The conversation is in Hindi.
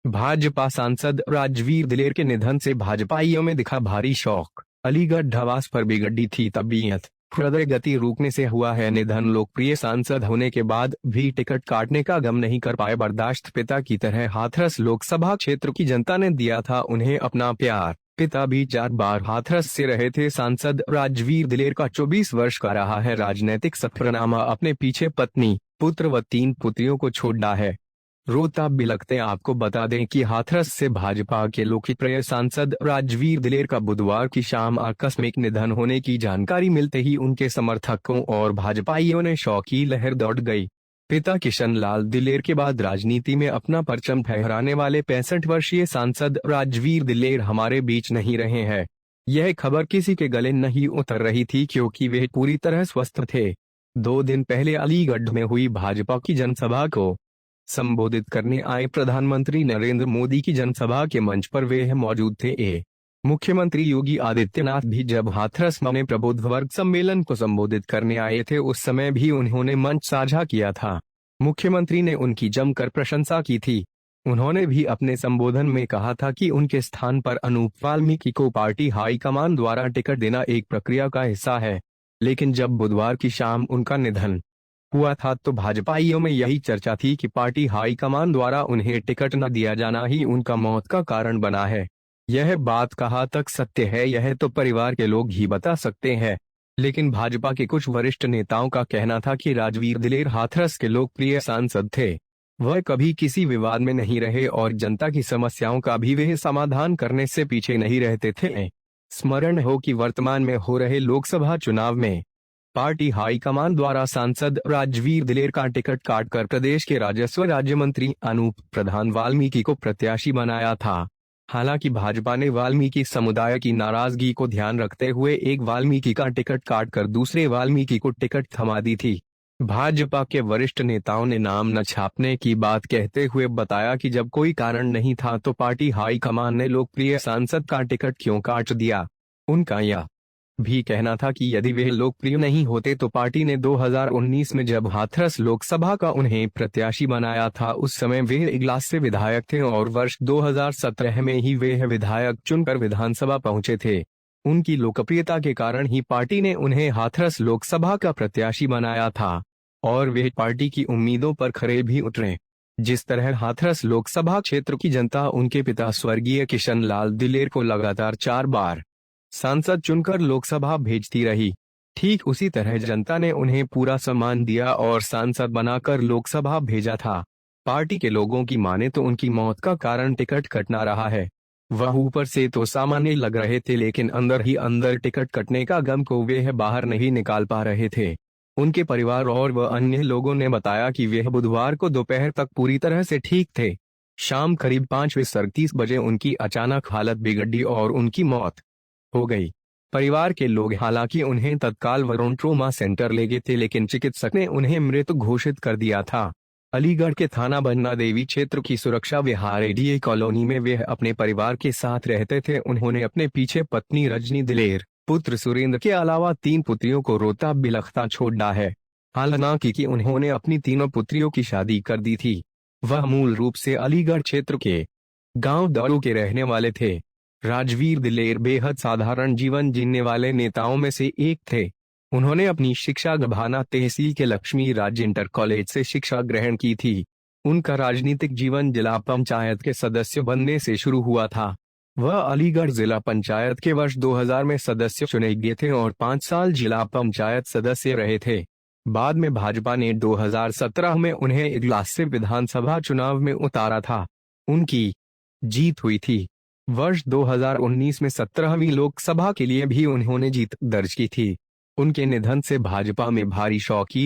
भाजपा सांसद राजवीर दिलेर के निधन से भाजपाइयों में दिखा भारी शौक। अलीगढ़ ढवास पर बिगड़ी थी तबीयत, हृदय गति रुकने से हुआ है निधन। लोकप्रिय सांसद होने के बाद भी टिकट काटने का गम नहीं कर पाए बर्दाश्त। पिता की तरह हाथरस लोकसभा क्षेत्र की जनता ने दिया था उन्हें अपना प्यार। पिता भी 4 बार हाथरस से रहे थे सांसद। राजवीर दिलेर का 24 वर्ष का रहा है राजनीतिक सफरनामा। अपने पीछे पत्नी, पुत्र व 3 पुत्रियों को छोड़ा है। रोता बिलखते आपको बता दें कि हाथरस से भाजपा के लोकप्रिय सांसद राजवीर दिलेर का बुधवार की शाम आकस्मिक निधन होने की जानकारी मिलते ही उनके समर्थकों और भाजपाइयों ने शोक की लहर दौड़ गई। पिता किशन लाल दिलेर के बाद राजनीति में अपना परचम फहराने वाले 65 वर्षीय सांसद राजवीर दिलेर हमारे बीच नहीं रहे हैं। यह खबर किसी के गले नहीं उतर रही थी क्योंकि वे पूरी तरह स्वस्थ थे। 2 दिन पहले अलीगढ़ में हुई भाजपा की जनसभा को संबोधित करने आए प्रधानमंत्री नरेंद्र मोदी की जनसभा के मंच पर वे मौजूद थे। मुख्यमंत्री योगी आदित्यनाथ भी जब हाथरस में प्रबुद्ध वर्ग सम्मेलन को संबोधित करने आए थे उस समय भी उन्होंने मंच साझा किया था। मुख्यमंत्री ने उनकी जमकर प्रशंसा की थी। उन्होंने भी अपने संबोधन में कहा था कि उनके स्थान पर अनूप वाल्मीकि को पार्टी हाईकमान द्वारा टिकट देना एक प्रक्रिया का हिस्सा है। लेकिन जब बुधवार की शाम उनका निधन हुआ था तो भाजपाइयों में यही चर्चा थी कि पार्टी हाईकमान द्वारा उन्हें टिकट न दिया जाना ही उनका मौत का कारण बना है। यह बात कहाँ तक सत्य है यह तो परिवार के लोग ही बता सकते हैं, लेकिन भाजपा के कुछ वरिष्ठ नेताओं का कहना था कि राजवीर दिलेर हाथरस के लोकप्रिय सांसद थे। वह कभी किसी विवाद में नहीं रहे और जनता की समस्याओं का भी वे समाधान करने से पीछे नहीं रहते थे। स्मरण हो कि वर्तमान में हो रहे लोकसभा चुनाव में पार्टी हाईकमान द्वारा सांसद राजवीर दिलेर का टिकट काटकर प्रदेश के राजस्व राज्य मंत्री अनूप प्रधान वाल्मीकि को प्रत्याशी बनाया था। हालांकि भाजपा ने वाल्मीकि समुदाय की नाराजगी को ध्यान रखते हुए एक वाल्मीकि का टिकट काटकर दूसरे वाल्मीकि को टिकट थमा दी थी। भाजपा के वरिष्ठ नेताओं ने नाम न छापने की बात कहते हुए बताया कि जब कोई कारण नहीं था तो पार्टी हाईकमान ने लोकप्रिय सांसद का टिकट क्यों काट दिया। उनका यह भी कहना था कि यदि वे लोकप्रिय नहीं होते तो पार्टी ने 2019 में जब हाथरस लोकसभा का उन्हें प्रत्याशी बनाया था उस समय वे इगलास से विधायक थे और वर्ष 2017 में ही वे विधायक चुनकर विधानसभा पहुंचे थे। उनकी लोकप्रियता के कारण ही पार्टी ने उन्हें हाथरस लोकसभा का प्रत्याशी बनाया था और वे पार्टी की उम्मीदों पर खरे भी उतरे। जिस तरह हाथरस लोकसभा क्षेत्र की जनता उनके पिता स्वर्गीय किशन लाल दिलेर को लगातार 4 बार सांसद चुनकर लोकसभा भेजती रही, ठीक उसी तरह जनता ने उन्हें पूरा सम्मान दिया और सांसद बनाकर लोकसभा भेजा था। पार्टी के लोगों की माने तो उनकी मौत का कारण टिकट कटना रहा है। वह ऊपर से तो सामान्य लग रहे थे लेकिन अंदर ही अंदर टिकट कटने का गम को वे बाहर नहीं निकाल पा रहे थे। उनके परिवार और वह अन्य लोगों ने बताया कि वे बुधवार को दोपहर तक पूरी तरह से ठीक थे। शाम करीब 5:37 बजे उनकी अचानक हालत बिगड़ी और उनकी मौत हो गई। परिवार के लोग हालांकि उन्हें तत्काल वरुण ट्रोमा सेंटर ले गए थे लेकिन चिकित्सक ने उन्हें मृत घोषित कर दिया था। अलीगढ़ के थाना बन्ना देवी क्षेत्र की सुरक्षा विहार एडीए कॉलोनी में वे अपने परिवार के साथ रहते थे। उन्होंने अपने पीछे पत्नी रजनी दिलेर, पुत्र सुरेंद्र के अलावा 3 पुत्रियों को रोता बिलखता छोड़ा है। हालांकि उन्होंने अपनी तीनों पुत्रियों की शादी कर दी थी। वह मूल रूप से अलीगढ़ क्षेत्र के गांव दौड़ू के रहने वाले थे। राजवीर दिलेर बेहद साधारण जीवन जीने वाले नेताओं में से एक थे। उन्होंने अपनी शिक्षा गभाना तहसील के लक्ष्मी राज इंटर कॉलेज से शिक्षा ग्रहण की थी। उनका राजनीतिक जीवन जिला पंचायत के सदस्य बनने से शुरू हुआ था। वह अलीगढ़ जिला पंचायत के वर्ष 2000 में सदस्य चुने गए थे और 5 साल जिला पंचायत सदस्य रहे थे। बाद में भाजपा ने 2017 में उन्हें इगलास से विधानसभा चुनाव में उतारा था। उनकी जीत हुई थी। वर्ष 2019 में 17वीं लोकसभा के लिए भी उन्होंने जीत दर्ज की थी। उनके निधन से भाजपा में भारी शोक की